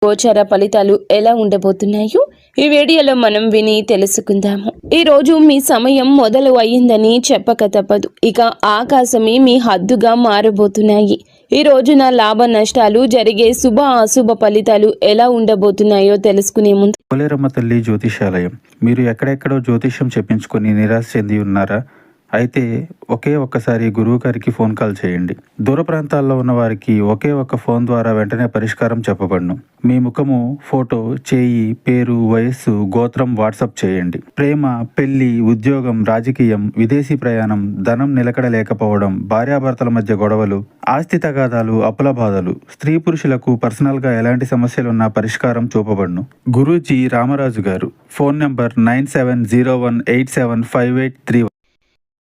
గోచార ఫలితాలు ఎలా ఉండబోతున్నాయో ఈ వీడియోలో మనం విని తెలుసుకుందాము. ఈ రోజు మీ సమయం మొదలు అయ్యిందని చెప్పక తప్పదు. ఇక ఆకాశమే మీ హద్దుగా మారబోతున్నాయి. ఈ రోజున లాభ నష్టాలు జరిగే శుభ అశుభ ఫలితాలు ఎలా ఉండబోతున్నాయో తెలుసుకునే ముందు పోలేరమ్మ తల్లి జ్యోతిషాలయం. మీరు ఎక్కడెక్కడో జ్యోతిష్యం చెప్పించుకొని నిరాశ చెంది ఉన్నారా? అయితే ఒకే ఒక్కసారి గురువు గారికి ఫోన్ కాల్ చేయండి. దూర ప్రాంతాల్లో ఉన్న వారికి ఒకే ఒక్క ఫోన్ ద్వారా వెంటనే పరిష్కారం చెప్పబడును. మీ ముఖము, ఫోటో, చేయి, పేరు, వయస్సు, గోత్రం వాట్సాప్ చేయండి. ప్రేమ, పెళ్లి, ఉద్యోగం, రాజకీయం, విదేశీ ప్రయాణం, ధనం నిలకడ లేకపోవడం, భార్యాభర్తల మధ్య గొడవలు, ఆస్తి తగాదాలు, అప్పుల బాధలు, స్త్రీ పురుషులకు పర్సనల్గా ఎలాంటి సమస్యలున్నా పరిష్కారం చూపబడును. గురూజీ రామరాజు గారు. Phone number 9701875831.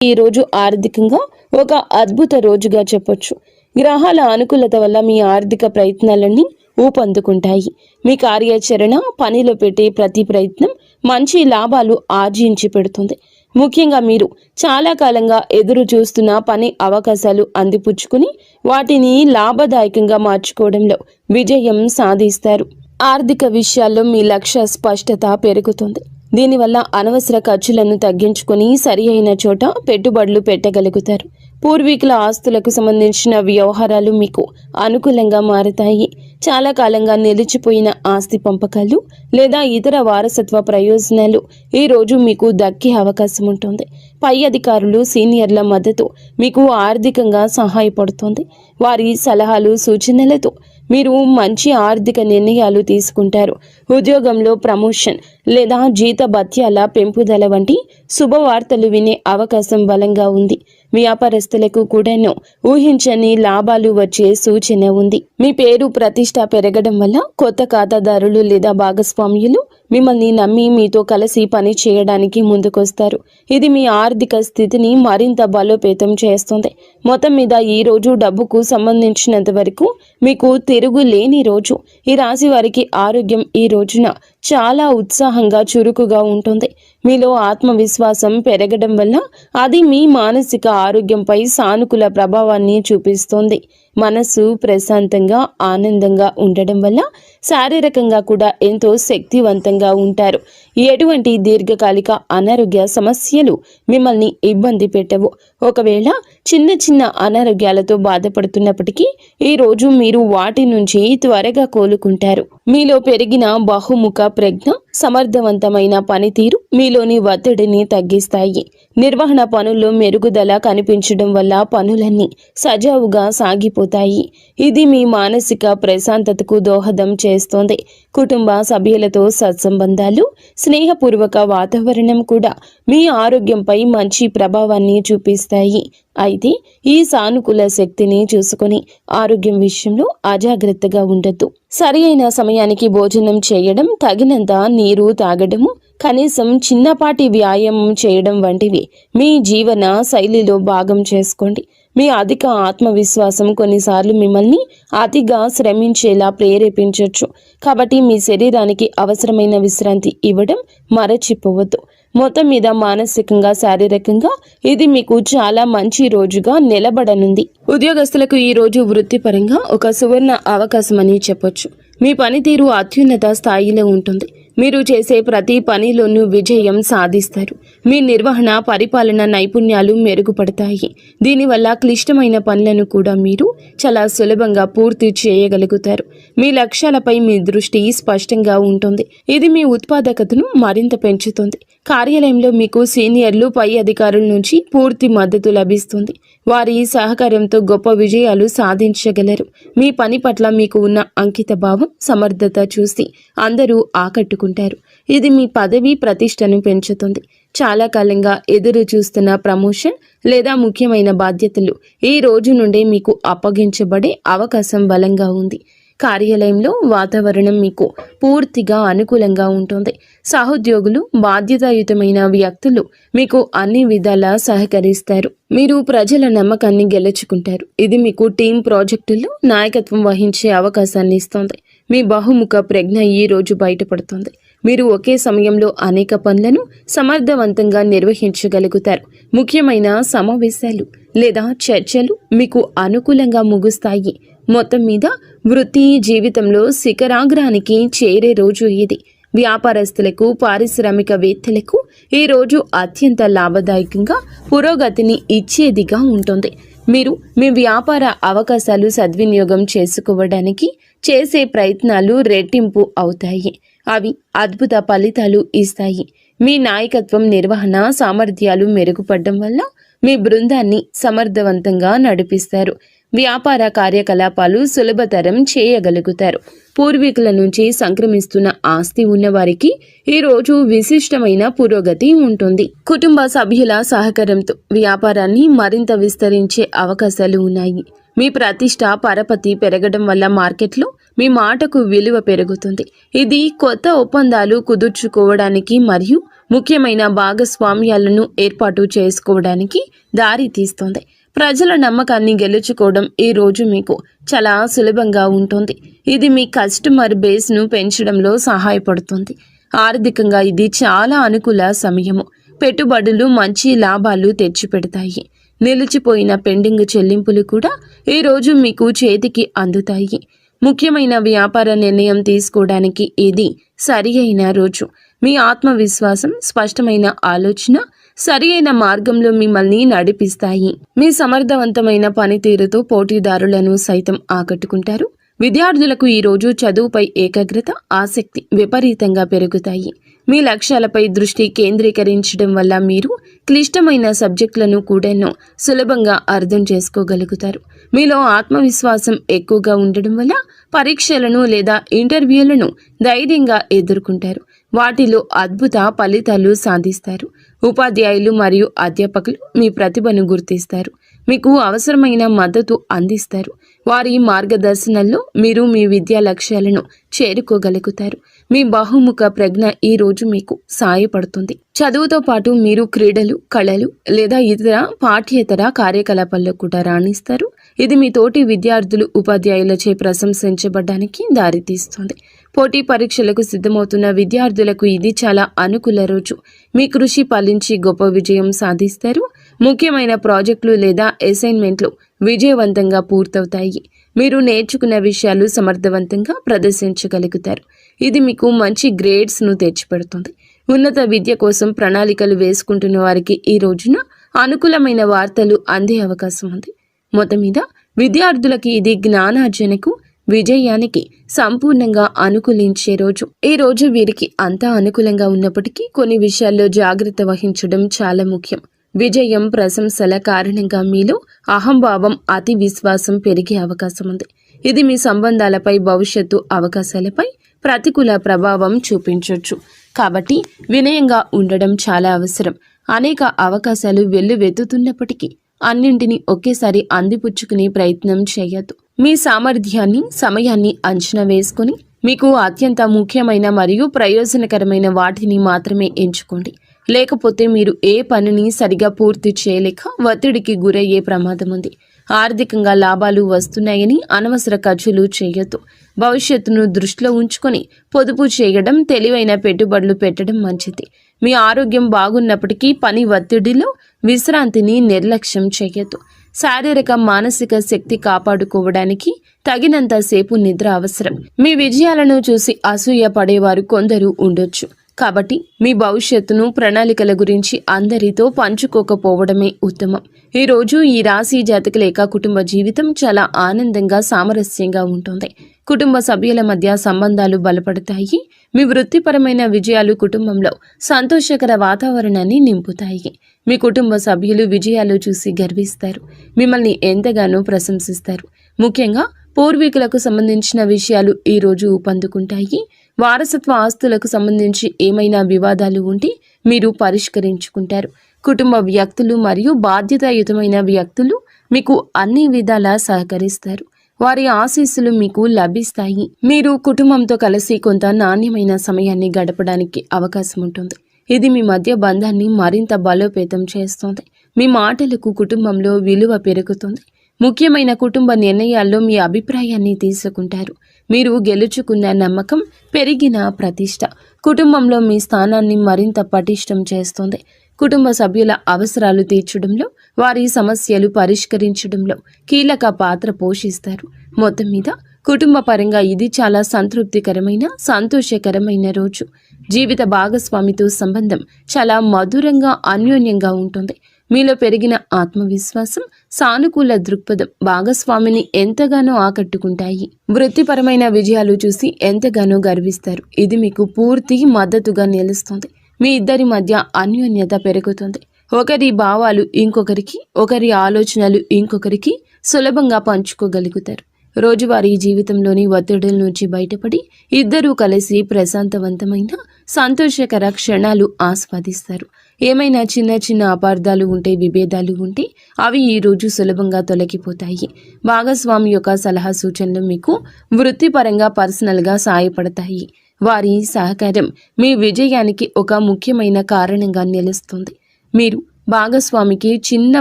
ఈ రోజు ఆర్థికంగా ఒక అద్భుత రోజుగా చెప్పొచ్చు. గ్రహాల అనుకూలత వల్ల మీ ఆర్థిక ప్రయత్నాలన్నీ ఊపందుకుంటాయి. మీ కార్యాచరణ, పనిలో పెట్టే ప్రతి ప్రయత్నం మంచి లాభాలు ఆర్జించి పెడుతుంది. ముఖ్యంగా మీరు చాలా కాలంగా ఎదురు చూస్తున్న పని అవకాశాలు అందిపుచ్చుకుని వాటిని లాభదాయకంగా మార్చుకోవడంలో విజయం సాధిస్తారు. ఆర్థిక విషయాల్లో మీ లక్ష్య స్పష్టత పెరుగుతుంది. దీనివల్ల అనవసర ఖర్చులను తగ్గించుకుని సరి అయిన చోట పెట్టుబడులు పెట్టగలుగుతారు. పూర్వీకుల ఆస్తులకు సంబంధించిన వ్యవహారాలు మీకు అనుకూలంగా మారతాయి. చాలా కాలంగా నిలిచిపోయిన ఆస్తి పంపకాలు లేదా ఇతర వారసత్వ ప్రయోజనాలు ఈ రోజు మీకు దక్కే అవకాశం ఉంటుంది. పై అధికారులు, సీనియర్ల మద్దతు మీకు ఆర్థికంగా సహాయపడుతుంది. వారి సలహాలు, సూచనలతో మీరు మంచి ఆర్థిక నిర్ణయాలు తీసుకుంటారు. ఉద్యోగంలో ప్రమోషన్ లేదా జీతభత్యాల పెంపుదల వంటి శుభవార్తలు వినే అవకాశం బలంగా ఉంది. వ్యాపారస్తులకు కూడాను ఊహించని లాభాలు వచ్చే సూచన ఉంది. మీ పేరు ప్రతిష్ట పెరగడం వల్ల కొత్త ఖాతాదారులు లేదా భాగస్వామ్యులు మిమ్మల్ని నమ్మి మీతో కలిసి పని చేయడానికి ముందుకొస్తారు. ఇది మీ ఆర్థిక స్థితిని మరింత బలోపేతం చేస్తుంది. మొత్తం మీద ఈ రోజు డబ్బుకు సంబంధించినంత వరకు మీకు తిరుగులేని రోజు. ఈ రాశి వారికి ఆరోగ్యం ఈ రోజున చాలా ఉత్సాహంగా, చురుకుగా ఉంటుంది. మీలో ఆత్మవిశ్వాసం పెరగడం వల్ల అది మీ మానసిక ఆరోగ్యంపై సానుకూల ప్రభావాన్ని చూపిస్తుంది. మనసు ప్రశాంతంగా, ఆనందంగా ఉండడం వల్ల శారీరకంగా కూడా ఎంతో శక్తివంతంగా ఉంటారు. ఎటువంటి దీర్ఘకాలిక అనారోగ్య సమస్యలు మిమ్మల్ని ఇబ్బంది పెట్టవు. ఒకవేళ చిన్న చిన్న అనారోగ్యాలతో బాధపడుతున్నప్పటికీ ఈ రోజు మీరు వాటి నుంచి త్వరగా కోలుకుంటారు. మీలో పెరిగిన బహుముఖ ప్రజ్ఞ, సమర్థవంతమైన పనితీరు మీలోని ఒత్తిడిని తగ్గిస్తాయి. నిర్వహణ పనుల్లో మెరుగుదల కనిపించడం వల్ల పనులన్నీ సజావుగా సాగిపోతాయి. ఇది మీ మానసిక ప్రశాంతతకు దోహదం చేస్తోంది. కుటుంబ సభ్యులతో సత్సంబంధాలు, స్నేహపూర్వక వాతావరణం కూడా మీ ఆరోగ్యంపై మంచి ప్రభావాన్ని చూపిస్తాయి. అయితే ఈ సానుకూల శక్తిని చూసుకొని ఆరోగ్యం విషయంలో అజాగ్రత్తగా ఉండొద్దు. సరి అయిన సమయానికి భోజనం చేయడం, తగినంత నీరు తాగడము, కనీసం చిన్నపాటి వ్యాయామం చేయడం వంటివి మీ జీవన శైలిలో భాగం చేసుకోండి. మీ అధిక ఆత్మవిశ్వాసం కొన్నిసార్లు మిమ్మల్ని అతిగా శ్రమించేలా ప్రేరేపించవచ్చు. కాబట్టి మీ శరీరానికి అవసరమైన విశ్రాంతి ఇవ్వడం మరచిపోవద్దు. మొత్తం మీద మానసికంగా, శారీరకంగా ఇది మీకు చాలా మంచి రోజుగా నిలబడనుంది. ఉద్యోగస్తులకు ఈ రోజు వృత్తిపరంగా ఒక సువర్ణ అవకాశం అని చెప్పొచ్చు. మీ పనితీరు అత్యున్నత స్థాయిలో ఉంటుంది. మీరు చేసే ప్రతి పనిలోనూ విజయం సాధిస్తారు. మీ నిర్వహణ, పరిపాలన నైపుణ్యాలు మెరుగుపడతాయి. దీనివల్ల క్లిష్టమైన పనులను కూడా మీరు చాలా సులభంగా పూర్తి చేయగలుగుతారు. మీ లక్ష్యాలపై మీ దృష్టి స్పష్టంగా ఉంటుంది. ఇది మీ ఉత్పాదకతను మరింత పెంచుతుంది. కార్యాలయంలో మీకు సీనియర్లు, పై అధికారుల నుంచి పూర్తి మద్దతు లభిస్తుంది. వారి సహకారంతో గొప్ప విజయాలు సాధించగలరు. మీ పని పట్ల మీకు ఉన్న అంకిత భావం, సమర్థత చూసి అందరూ ఆకట్టుకుంటారు. ఇది మీ పదవి ప్రతిష్టను పెంచుతుంది. చాలా కాలంగా ఎదురు చూస్తున్న ప్రమోషన్ లేదా ముఖ్యమైన బాధ్యతలు ఈ రోజు నుండే మీకు అప్పగించబడే అవకాశం బలంగా ఉంది. కార్యాలయంలో వాతావరణం మీకు పూర్తిగా అనుకూలంగా ఉంటుంది. సహోద్యోగులు, బాధ్యతాయుతమైన వ్యక్తులు మీకు అన్ని విధాలా సహకరిస్తారు. మీరు ప్రజల నమ్మకాన్ని గెలుచుకుంటారు. ఇది మీకు టీం ప్రాజెక్టుల్లో నాయకత్వం వహించే అవకాశాన్ని ఇస్తుంది. మీ బహుముఖ ప్రజ్ఞ ఈ రోజు బయటపడుతుంది. మీరు ఒకే సమయంలో అనేక పనులను సమర్థవంతంగా నిర్వహించగలుగుతారు. ముఖ్యమైన సమావేశాలు లేదా చర్చలు మీకు అనుకూలంగా ముగుస్తాయి. మొత్తం మీద వృత్తి జీవితంలో శిఖరాగ్రానికి చేరే రోజు ఇది. వ్యాపారస్తులకు, పారిశ్రామికవేత్తలకు ఈ రోజు అత్యంత లాభదాయకంగా పురోగతిని ఇచ్చేదిగా ఉంటుంది. మీరు మీ వ్యాపార అవకాశాలు సద్వినియోగం చేసుకోవడానికి చేసే ప్రయత్నాలు రెట్టింపు అవుతాయి. అవి అద్భుత ఫలితాలు ఇస్తాయి. మీ నాయకత్వం, నిర్వహణ సామర్థ్యాలు మెరుగుపడడం వల్ల మీ బృందాన్ని సమర్థవంతంగా నడిపిస్తారు. వ్యాపార కార్యకలాపాలు సులభతరం చేయగలుగుతారు. పూర్వీకుల నుంచి సంక్రమిస్తున్న ఆస్తి ఉన్నవారికి ఈ రోజు విశిష్టమైన పురోగతి ఉంటుంది. కుటుంబ సభ్యుల సహకారంతో వ్యాపారాన్ని మరింత విస్తరించే అవకాశాలు ఉన్నాయి. మీ ప్రతిష్ట, పరపతి పెరగడం వల్ల మార్కెట్లో మీ మాటకు విలువ పెరుగుతుంది. ఇది కొత్త ఒప్పందాలు కుదుర్చుకోవడానికి మరియు ముఖ్యమైన భాగస్వామ్యాలను ఏర్పాటు చేసుకోవడానికి దారి తీస్తుంది. ప్రజల నమ్మకాన్ని గెలుచుకోవడం ఈ రోజు మీకు చాలా సులభంగా ఉంటుంది. ఇది మీ కస్టమర్ బేస్ను పెంచడంలో సహాయపడుతుంది. ఆర్థికంగా ఇది చాలా అనుకూల సమయము. పెట్టుబడులు మంచి లాభాలు తెచ్చిపెడతాయి. నిలిచిపోయిన పెండింగ్ చెల్లింపులు కూడా ఈ రోజు మీకు చేతికి అందుతాయి. ముఖ్యమైన వ్యాపార నిర్ణయం తీసుకోవడానికి ఇది సరి అయిన రోజు. మీ ఆత్మవిశ్వాసం, స్పష్టమైన ఆలోచన సరి అయిన మార్గంలో మిమ్మల్ని నడిపిస్తాయి. మీ సమర్థవంతమైన పనితీరుతో పోటీదారులను సైతం ఆకట్టుకుంటారు. విద్యార్థులకు ఈ రోజు చదువుపై ఏకాగ్రత, ఆసక్తి విపరీతంగా పెరుగుతాయి. మీ లక్ష్యాలపై దృష్టి కేంద్రీకరించడం వల్ల మీరు క్లిష్టమైన సబ్జెక్టులను కూడా సులభంగా అర్థం చేసుకోగలుగుతారు. మీలో ఆత్మవిశ్వాసం ఎక్కువగా ఉండడం వల్ల పరీక్షలను లేదా ఇంటర్వ్యూలను ధైర్యంగా ఎదుర్కొంటారు. వాటిలో అద్భుత ఫలితాలు సాధిస్తారు. ఉపాధ్యాయులు మరియు అధ్యాపకులు మీ ప్రతిభను గుర్తిస్తారు. మీకు అవసరమైన మద్దతు అందిస్తారు. వారి మార్గదర్శనంలో మీరు మీ విద్యా లక్ష్యాలను చేరుకోగలుగుతారు. మీ బహుముఖ ప్రజ్ఞ ఈ రోజు మీకు సహాయపడుతుంది. చదువుతో పాటు మీరు క్రీడలు, కళలు లేదా ఇతర పాఠ్యేతర కార్యకలాపాల్లో కూడా రాణిస్తారు. ఇది మీ తోటి విద్యార్థులు, ఉపాధ్యాయులచే ప్రశంసించబడడానికి దారితీస్తుంది. పోటీ పరీక్షలకు సిద్ధమవుతున్న విద్యార్థులకు ఇది చాలా అనుకూల రోజు. మీ కృషి ఫలించి గొప్ప విజయం సాధిస్తారు. ముఖ్యమైన ప్రాజెక్టులు లేదా అసైన్మెంట్లు విజయవంతంగా పూర్తవుతాయి. మీరు నేర్చుకున్న విషయాలు సమర్థవంతంగా ప్రదర్శించగలుగుతారు. ఇది మీకు మంచి గ్రేడ్స్ను తెచ్చిపెడుతుంది. ఉన్నత విద్య కోసం ప్రణాళికలు వేసుకుంటున్న వారికి ఈ రోజున అనుకూలమైన వార్తలు అందే అవకాశం ఉంది. మొత్తం మీద విద్యార్థులకి ఇది జ్ఞానార్జనకు, విజయానికి సంపూర్ణంగా అనుకూలించే రోజు. ఈ రోజు వీరికి అంతా అనుకూలంగా ఉన్నప్పటికీ కొన్ని విషయాల్లో జాగ్రత్త వహించడం చాలా ముఖ్యం. విజయం, ప్రశంసల కారణంగా మీలో అహంభావం, అతి విశ్వాసం పెరిగే అవకాశం ఉంది. ఇది మీ సంబంధాలపై, భవిష్యత్తు అవకాశాలపై ప్రతికూల ప్రభావం చూపించవచ్చు. కాబట్టి వినయంగా ఉండడం చాలా అవసరం. అనేక అవకాశాలు వెల్లువెత్తుతున్నప్పటికీ అన్నింటినీ ఒకేసారి అందిపుచ్చుకునే ప్రయత్నం చేయొద్దు. మీ సామర్థ్యాన్ని, సమయాన్ని అంచనా వేసుకొని మీకు అత్యంత ముఖ్యమైన మరియు ప్రయోజనకరమైన వాటిని మాత్రమే ఎంచుకోండి. లేకపోతే మీరు ఏ పనిని సరిగా పూర్తి చేయలేక ఒత్తిడికి గురయ్యే ప్రమాదం ఉంది. ఆర్థికంగా లాభాలు వస్తున్నాయని అనవసర ఖర్చులు చేయొద్దు. భవిష్యత్తును దృష్టిలో ఉంచుకొని పొదుపు చేయడం, తెలివైన పెట్టుబడులు పెట్టడం మంచిది. మీ ఆరోగ్యం బాగున్నప్పటికీ పని ఒత్తిడిలో విశ్రాంతిని నిర్లక్ష్యం చేయొద్దు. శారీరక, మానసిక శక్తి కాపాడుకోవడానికి తగినంత సేపు నిద్ర అవసరం. మీ విజయాలను చూసి అసూయ పడేవారు కొందరు ఉండొచ్చు. కాబట్టి మీ భవిష్యత్తును, ప్రణాళికల గురించి అందరితో పంచుకోకపోవడమే ఉత్తమం. ఈరోజు ఈ రాశి జాతకుల కుటుంబ జీవితం చాలా ఆనందంగా, సామరస్యంగా ఉంటుంది. కుటుంబ సభ్యుల మధ్య సంబంధాలు బలపడతాయి. మీ వృత్తిపరమైన విజయాలు కుటుంబంలో సంతోషకర వాతావరణాన్ని నింపుతాయి. మీ కుటుంబ సభ్యులు విజయాలు చూసి గర్విస్తారు. మిమ్మల్ని ఎంతగానో ప్రశంసిస్తారు. ముఖ్యంగా పూర్వీకులకు సంబంధించిన విషయాలు ఈ రోజు ఊపందుకుంటాయి. వారసత్వ ఆస్తులకు సంబంధించి ఏమైనా వివాదాలు ఉంటే మీరు పరిష్కరించుకుంటారు. కుటుంబ వ్యక్తులు మరియు బాధ్యతాయుతమైన వ్యక్తులు మీకు అన్ని విధాలా సహకరిస్తారు. వారి ఆశీస్సులు మీకు లభిస్తాయి. మీరు కుటుంబంతో కలిసి కొంత నాణ్యమైన సమయాన్ని గడపడానికి అవకాశం ఉంటుంది. ఇది మీ మధ్య బంధాన్ని మరింత బలోపేతం చేస్తుంది. మీ మాటలకు కుటుంబంలో విలువ పెరుగుతుంది. ముఖ్యమైన కుటుంబ నిర్ణయాల్లో మీ అభిప్రాయాన్ని తీసుకుంటారు. మీరు గెలుచుకున్న నమ్మకం, పెరిగిన ప్రతిష్ట కుటుంబంలో మీ స్థానాన్ని మరింత పటిష్టం చేస్తుంది. కుటుంబ సభ్యుల అవసరాలు తీర్చడంలో, వారి సమస్యలు పరిష్కరించడంలో కీలక పాత్ర పోషిస్తారు. మొత్తం మీద కుటుంబ పరంగా ఇది చాలా సంతృప్తికరమైన సంతోషకరమైన రోజు. జీవిత భాగస్వామితో సంబంధం చాలా మధురంగా అన్యోన్యంగా ఉంటుంది. మీలో పెరిగిన ఆత్మవిశ్వాసం, సానుకూల దృక్పథం భాగస్వామిని ఎంతగానో ఆకట్టుకుంటాయి. వృత్తిపరమైన విజయాలు చూసి ఎంతగానో గర్విస్తారు. ఇది మీకు పూర్తి మద్దతుగా నిలుస్తుంది. మీ ఇద్దరి మధ్య అన్యోన్యత పెరుగుతుంది. ఒకరి భావాలు ఇంకొకరికి, ఒకరి ఆలోచనలు ఇంకొకరికి సులభంగా పంచుకోగలుగుతారు. రోజువారీ జీవితంలోని ఒత్తిడుల నుంచి బయటపడి ఇద్దరూ కలిసి ప్రశాంతవంతమైన సంతోషకర క్షణాలు ఆస్వాదిస్తారు. ఏమైనా చిన్న చిన్న అపార్థాలు ఉంటే, విభేదాలు ఉంటే అవి ఈ రోజు సులభంగా తొలగిపోతాయి. భాగస్వామి యొక్క సలహా సూచనలు మీకు వృత్తిపరంగా పర్సనల్గా సహాయపడతాయి. వారి సహకారం మీ విజయానికి ఒక ముఖ్యమైన కారణంగా నిలుస్తుంది. మీరు భాగస్వామికి చిన్న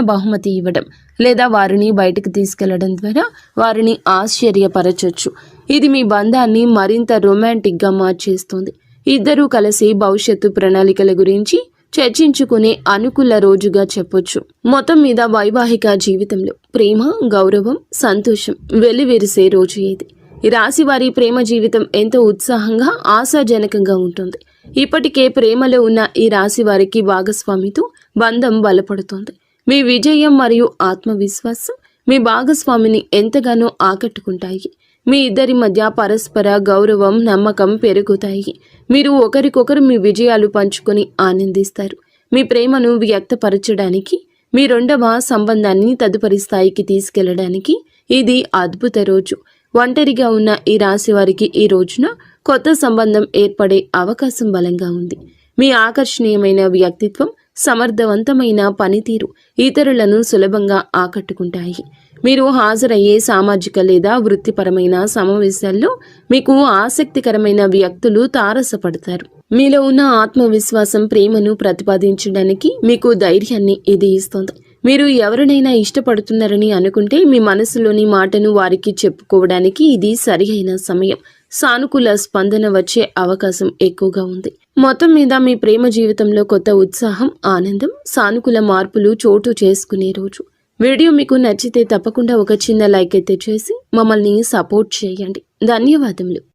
బహుమతి ఇవ్వడం లేదా వారిని బయటకు తీసుకెళ్లడం ద్వారా వారిని ఆశ్చర్యపరచొచ్చు. ఇది మీ బంధాన్ని మరింత రొమాంటిక్గా మార్చేస్తుంది. ఇద్దరూ కలిసి భవిష్యత్తు ప్రణాళికల గురించి చర్చించుకునే అనుకూల రోజుగా చెప్పొచ్చు. మొత్తం మీద వైవాహిక జీవితంలో ప్రేమ, గౌరవం, సంతోషం వెల్లివిరిసే రోజు ఇది. ఈ రాశి వారి ప్రేమ జీవితం ఎంతో ఉత్సాహంగా, ఆశాజనకంగా ఉంటుంది. ఇప్పటికే ప్రేమలో ఉన్న ఈ రాశి వారికి భాగస్వామితో బంధం బలపడుతోంది. మీ విజయం మరియు ఆత్మవిశ్వాసం మీ భాగస్వామిని ఎంతగానో ఆకట్టుకుంటాయి. మీ ఇద్దరి మధ్య పరస్పర గౌరవం, నమ్మకం పెరుగుతాయి. మీరు ఒకరికొకరు మీ విజయాలు పంచుకొని ఆనందిస్తారు. మీ ప్రేమను వ్యక్తపరచడానికి, మీ రెండవ సంబంధాన్ని తదుపరి స్థాయికి తీసుకెళ్లడానికి ఇది అద్భుత రోజు. ఒంటరిగా ఉన్న ఈ రాశి వారికి ఈ రోజున కొత్త సంబంధం ఏర్పడే అవకాశం బలంగా ఉంది. మీ ఆకర్షణీయమైన వ్యక్తిత్వం, సమర్థవంతమైన పనితీరు ఇతరులను సులభంగా ఆకట్టుకుంటాయి. మీరు హాజరయ్యే సామాజిక లేదా వృత్తిపరమైన సమావేశాల్లో మీకు ఆసక్తికరమైన వ్యక్తులు తారసపడతారు. మీలో ఉన్న ఆత్మవిశ్వాసం ప్రేమను ప్రతిపాదించడానికి మీకు ధైర్యాన్ని ఇది ఇస్తుంది. మీరు ఎవరినైనా ఇష్టపడుతున్నారని అనుకుంటే మీ మనసులోని మాటను వారికి చెప్పుకోవడానికి ఇది సరియైన సమయం. సానుకూల స్పందన వచ్చే అవకాశం ఎక్కువగా ఉంది. మొత్తం మీద మీ ప్రేమ జీవితంలో కొత్త ఉత్సాహం, ఆనందం, సానుకూల మార్పులు చోటు చేసుకునే రోజు. వీడియో మీకు నచ్చితే తప్పకుండా ఒక చిన్న లైక్ అయితే చేసి మమ్మల్ని సపోర్ట్ చేయండి. ధన్యవాదములు.